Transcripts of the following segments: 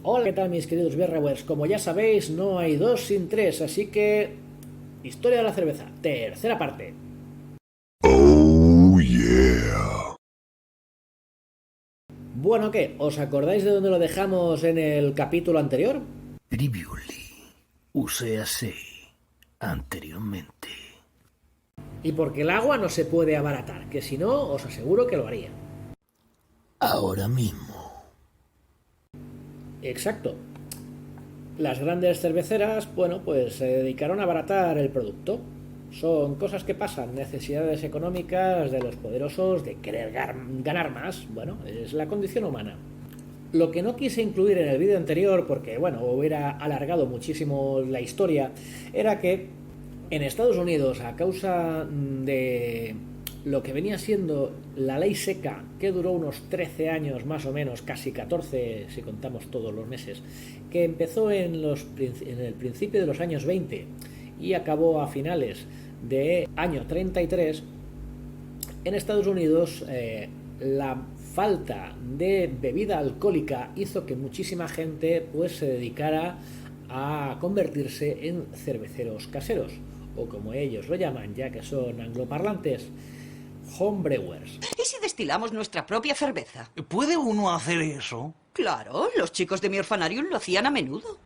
Hola, ¿qué tal mis queridos Beerrawers? Como ya sabéis, no hay dos sin tres, así que... Historia de la cerveza, tercera parte. Oh yeah. Bueno, ¿qué? ¿Os acordáis de dónde lo dejamos en el capítulo anterior? Previously, UCAC, anteriormente. Y porque el agua no se puede abaratar, que si no, os aseguro que lo haría. Ahora mismo. Exacto. Las grandes cerveceras, bueno, pues se dedicaron a abaratar el producto. Son cosas que pasan, necesidades económicas de los poderosos de querer ganar más. Bueno, es la condición humana. Lo que no quise incluir en el vídeo anterior, porque bueno, hubiera alargado muchísimo la historia, era que en Estados Unidos, a causa de lo que venía siendo la ley seca, que duró unos 13 años más o menos, casi 14 si contamos todos los meses, que empezó en el principio de los años 20 y acabó a finales de año 33, en Estados Unidos la falta de bebida alcohólica hizo que muchísima gente pues se dedicara a convertirse en cerveceros caseros, o como ellos lo llaman, ya que son angloparlantes, homebrewers. ¿Y si destilamos nuestra propia cerveza? ¿Puede uno hacer eso? Claro, los chicos de mi orfanarium lo hacían a menudo.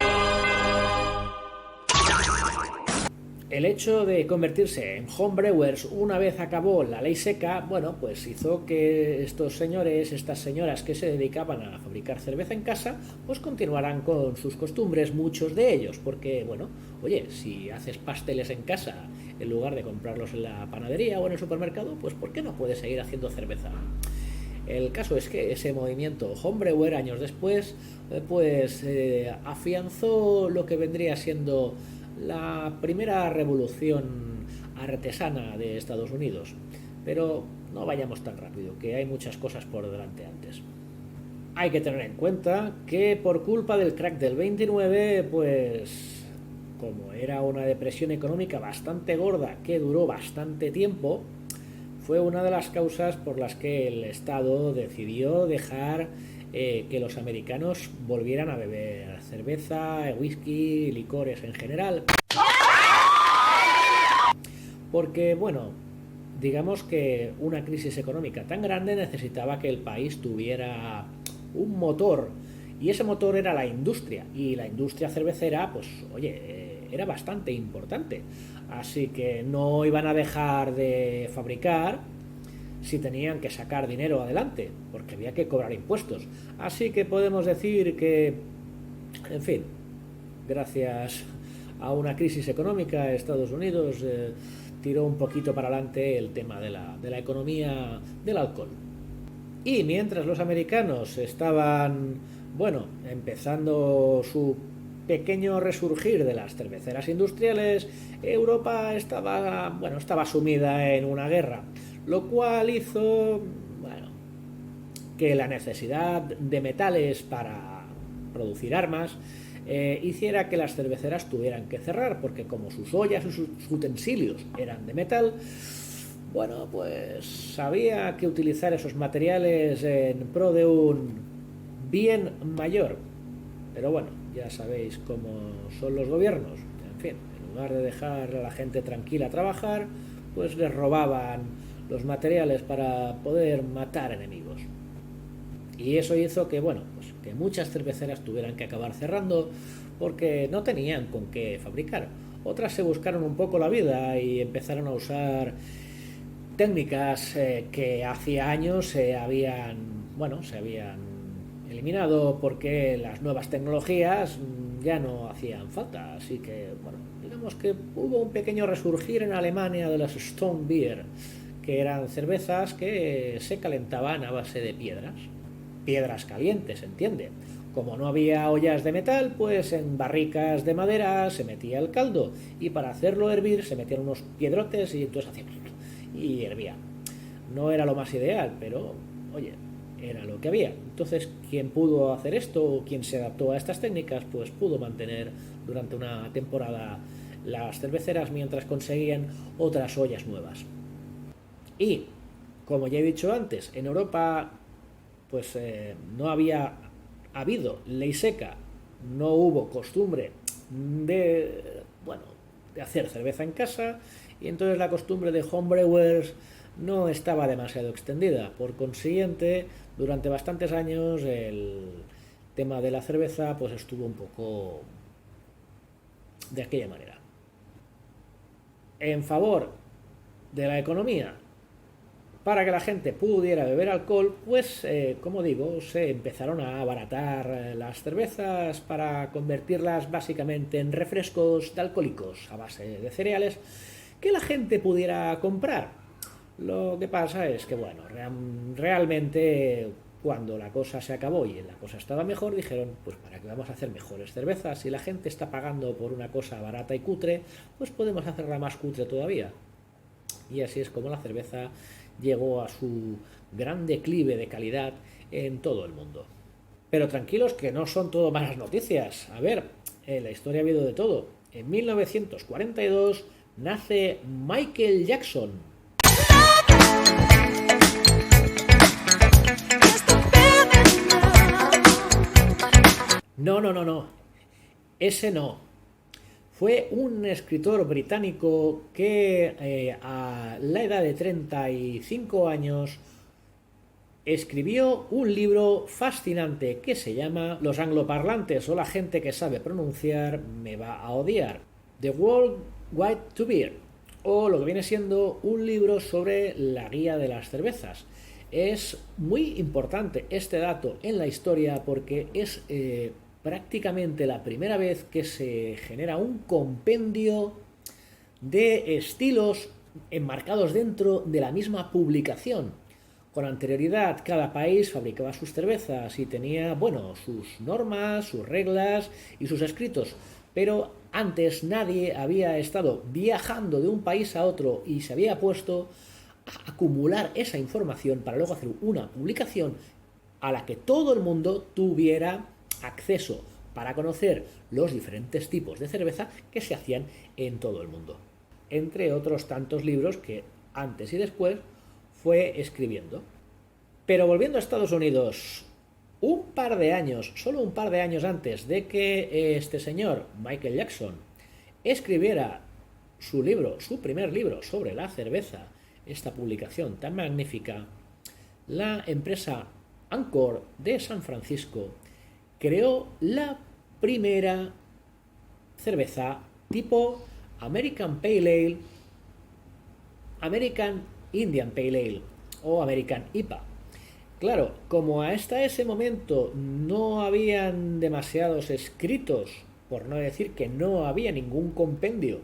El hecho de convertirse en homebrewers una vez acabó la ley seca, bueno, pues hizo que estos señores, estas señoras que se dedicaban a fabricar cerveza en casa, pues continuaran con sus costumbres, muchos de ellos, porque, bueno, oye, si haces pasteles en casa en lugar de comprarlos en la panadería o en el supermercado, pues ¿por qué no puedes seguir haciendo cerveza? El caso es que ese movimiento homebrewer, años después, afianzó lo que vendría siendo la primera revolución artesana de Estados Unidos. Pero no vayamos tan rápido, que hay muchas cosas por delante antes. Hay que tener en cuenta que por culpa del crack del 29, pues como era una depresión económica bastante gorda que duró bastante tiempo, fue una de las causas por las que el Estado decidió dejar que los americanos volvieran a beber cerveza, whisky, licores en general. Porque, bueno, digamos que una crisis económica tan grande necesitaba que el país tuviera un motor, y ese motor era la industria, y la industria cervecera, pues, oye, era bastante importante. Así que no iban a dejar de fabricar si tenían que sacar dinero adelante, porque había que cobrar impuestos. Así que podemos decir que, en fin, gracias a una crisis económica, Estados Unidos tiró un poquito para adelante el tema de la economía del alcohol. Y mientras los americanos estaban, bueno, empezando su pequeño resurgir de las cerveceras industriales, Europa estaba sumida en una guerra, lo cual hizo, bueno, que la necesidad de metales para producir armas hiciera que las cerveceras tuvieran que cerrar, porque como sus ollas y sus utensilios eran de metal, bueno, pues había que utilizar esos materiales en pro de un bien mayor. Pero bueno, ya sabéis cómo son los gobiernos. En fin, en lugar de dejar a la gente tranquila a trabajar, pues les robaban los materiales para poder matar enemigos. Y eso hizo que, bueno, pues que muchas cerveceras tuvieran que acabar cerrando porque no tenían con qué fabricar. Otras se buscaron un poco la vida y empezaron a usar técnicas que hacía años se habían eliminado porque las nuevas tecnologías ya no hacían falta. Así que, bueno, digamos que hubo un pequeño resurgir en Alemania de las Stone Beer, que eran cervezas que se calentaban a base de piedras calientes, ¿entiende? Como no había ollas de metal, pues en barricas de madera se metía el caldo, y para hacerlo hervir se metían unos piedrotes y entonces hacía y hervía. No era lo más ideal, pero oye, era lo que había. Entonces, quien pudo hacer esto o quien se adaptó a estas técnicas, pues pudo mantener durante una temporada las cerveceras mientras conseguían otras ollas nuevas. Y, como ya he dicho antes, en Europa pues no había habido ley seca, no hubo costumbre de, bueno, de hacer cerveza en casa, y entonces la costumbre de homebrewers no estaba demasiado extendida. Por consiguiente, durante bastantes años el tema de la cerveza pues estuvo un poco de aquella manera. En favor de la economía, para que la gente pudiera beber alcohol, pues como digo, se empezaron a abaratar las cervezas para convertirlas básicamente en refrescos de alcohólicos a base de cereales que la gente pudiera comprar. Lo que pasa es que, bueno, realmente cuando la cosa se acabó y la cosa estaba mejor, dijeron, pues para que vamos a hacer mejores cervezas, si la gente está pagando por una cosa barata y cutre, pues podemos hacerla más cutre todavía. Y así es como la cerveza llegó a su gran declive de calidad en todo el mundo. Pero tranquilos que no son todo malas noticias. A ver, en la historia ha habido de todo. En 1942 nace Michael Jackson. No. Ese no. Fue un escritor británico que a la edad de 35 años escribió un libro fascinante que se llama Los angloparlantes o la gente que sabe pronunciar me va a odiar. The World Guide to Beer, o lo que viene siendo un libro sobre la guía de las cervezas. Es muy importante este dato en la historia porque es prácticamente la primera vez que se genera un compendio de estilos enmarcados dentro de la misma publicación. Con anterioridad, cada país fabricaba sus cervezas y tenía, bueno, sus normas, sus reglas y sus escritos, pero antes nadie había estado viajando de un país a otro y se había puesto a acumular esa información para luego hacer una publicación a la que todo el mundo tuviera acceso para conocer los diferentes tipos de cerveza que se hacían en todo el mundo. Entre otros tantos libros que antes y después fue escribiendo. Pero volviendo a Estados Unidos, solo un par de años antes de que este señor, Michael Jackson, escribiera su primer libro sobre la cerveza, esta publicación tan magnífica, la empresa Anchor de San Francisco creó la primera cerveza tipo American Pale Ale, American Indian Pale Ale o American IPA. Claro, como hasta ese momento no habían demasiados escritos, por no decir que no había ningún compendio,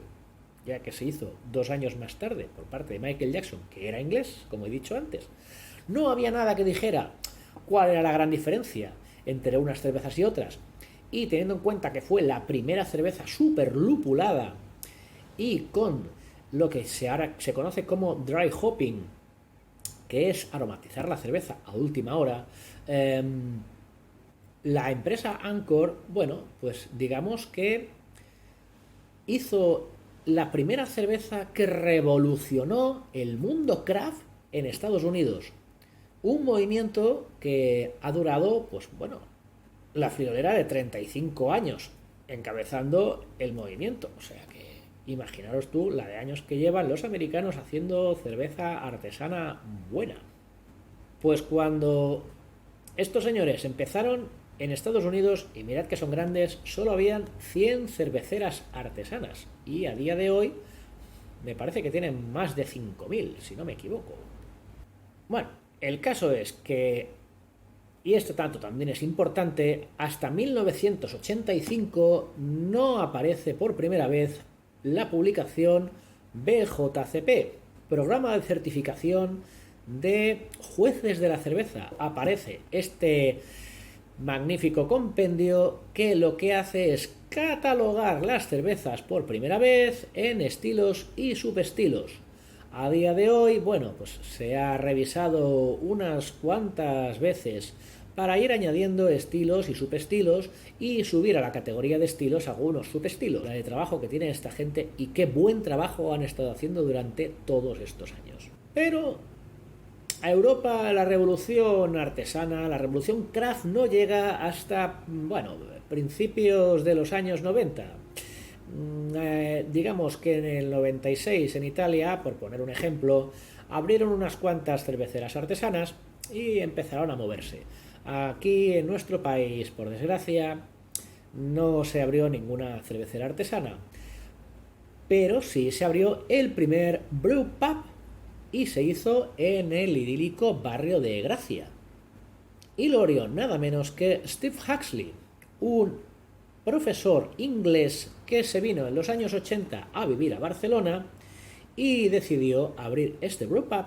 ya que se hizo 2 años más tarde por parte de Michael Jackson, que era inglés, como he dicho antes, no había nada que dijera cuál era la gran diferencia entre unas cervezas y otras. Y teniendo en cuenta que fue la primera cerveza súper lupulada y con lo que ahora se conoce como dry hopping, que es aromatizar la cerveza a última hora, la empresa Anchor, bueno, pues digamos que hizo la primera cerveza que revolucionó el mundo craft en Estados Unidos. Un movimiento que ha durado, pues bueno, la friolera de 35 años, encabezando el movimiento. O sea que imaginaros tú la de años que llevan los americanos haciendo cerveza artesana buena. Pues cuando estos señores empezaron en Estados Unidos, y mirad que son grandes, solo habían 100 cerveceras artesanas. Y a día de hoy me parece que tienen más de 5.000, si no me equivoco. Bueno, el caso es que, y esto tanto también es importante, hasta 1985 no aparece por primera vez la publicación BJCP, Programa de Certificación de Jueces de la Cerveza. Aparece este magnífico compendio que lo que hace es catalogar las cervezas por primera vez en estilos y subestilos. A día de hoy, bueno, pues se ha revisado unas cuantas veces para ir añadiendo estilos y subestilos y subir a la categoría de estilos algunos subestilos. La de trabajo que tiene esta gente y qué buen trabajo han estado haciendo durante todos estos años. Pero a Europa la revolución artesana, la revolución craft no llega hasta, bueno, principios de los años 90. Digamos que en el 96 en Italia, por poner un ejemplo, abrieron unas cuantas cerveceras artesanas y empezaron a moverse. Aquí en nuestro país, por desgracia, no se abrió ninguna cervecera artesana, pero sí se abrió el primer brew pub y se hizo en el idílico barrio de Gracia. Y lo abrió nada menos que Steve Huxley, un profesor inglés que se vino en los años 80 a vivir a Barcelona y decidió abrir este brew pub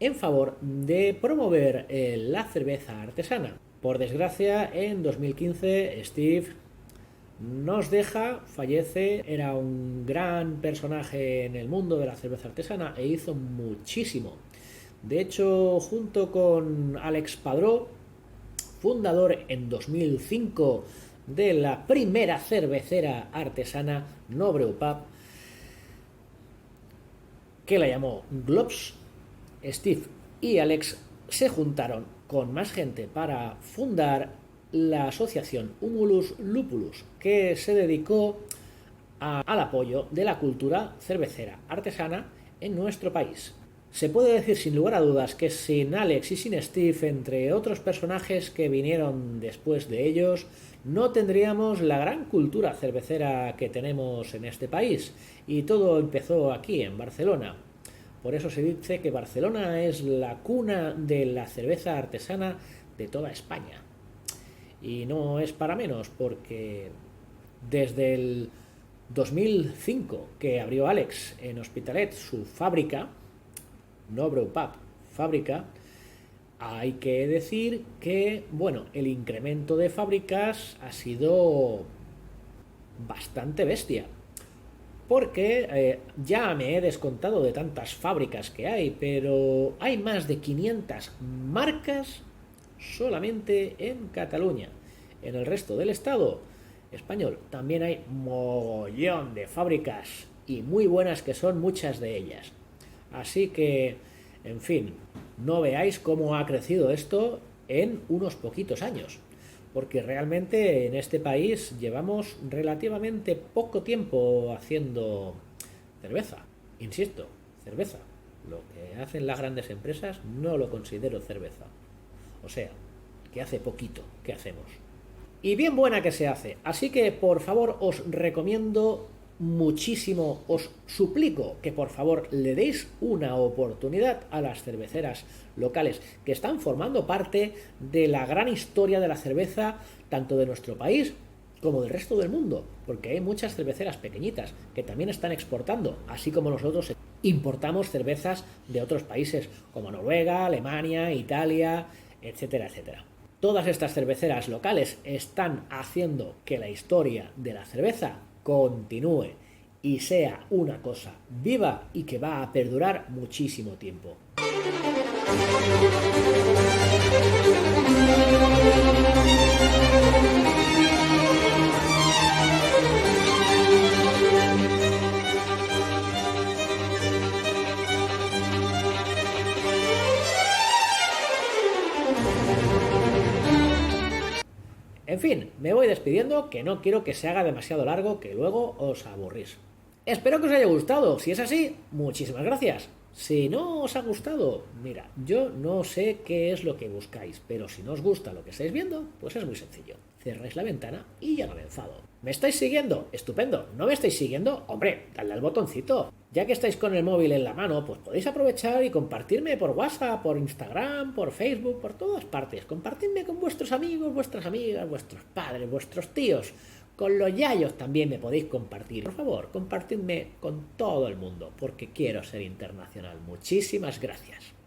en favor de promover la cerveza artesana. Por desgracia, en 2015 Steve nos deja, fallece, era un gran personaje en el mundo de la cerveza artesana e hizo muchísimo. De hecho, junto con Alex Padró, fundador en 2005 de la primera cervecera artesana No Brew Pub, que la llamó Globs, Steve y Alex se juntaron con más gente para fundar la asociación Humulus Lupulus, que se dedicó al apoyo de la cultura cervecera artesana en nuestro país. Se puede decir sin lugar a dudas que sin Alex y sin Steve, entre otros personajes que vinieron después de ellos, no tendríamos la gran cultura cervecera que tenemos en este país, y todo empezó aquí en Barcelona. Por eso se dice que Barcelona es la cuna de la cerveza artesana de toda España. Y no es para menos, porque desde el 2005 que abrió Alex en Hospitalet su fábrica, No Brew Pub, fábrica, hay que decir que, bueno, el incremento de fábricas ha sido bastante bestia. Porque ya me he descontado de tantas fábricas que hay, pero hay más de 500 marcas solamente en Cataluña. En el resto del estado español también hay mogollón de fábricas y muy buenas que son muchas de ellas. Así que, en fin, no veáis cómo ha crecido esto en unos poquitos años, porque realmente en este país llevamos relativamente poco tiempo haciendo cerveza. Insisto, cerveza. Lo que hacen las grandes empresas no lo considero cerveza. O sea, que hace poquito que hacemos. Y bien buena que se hace. Así que, por favor, os recomiendo muchísimo, os suplico que por favor le deis una oportunidad a las cerveceras locales que están formando parte de la gran historia de la cerveza, tanto de nuestro país como del resto del mundo, porque hay muchas cerveceras pequeñitas que también están exportando, así como nosotros importamos cervezas de otros países como Noruega, Alemania, Italia, etcétera, etcétera. Todas estas cerveceras locales están haciendo que la historia de la cerveza continúe y sea una cosa viva y que va a perdurar muchísimo tiempo. En fin, me voy despidiendo, que no quiero que se haga demasiado largo, que luego os aburrís. Espero que os haya gustado. Si es así, muchísimas gracias. Si no os ha gustado, mira, yo no sé qué es lo que buscáis, pero si no os gusta lo que estáis viendo, pues es muy sencillo. Cerráis la ventana y ya no me enfado. ¿Me estáis siguiendo? Estupendo. ¿No me estáis siguiendo? Hombre, dadle al botoncito. Ya que estáis con el móvil en la mano, pues podéis aprovechar y compartirme por WhatsApp, por Instagram, por Facebook, por todas partes. Compartidme con vuestros amigos, vuestras amigas, vuestros padres, vuestros tíos. Con los yayos también me podéis compartir. Por favor, compartidme con todo el mundo, porque quiero ser internacional. Muchísimas gracias.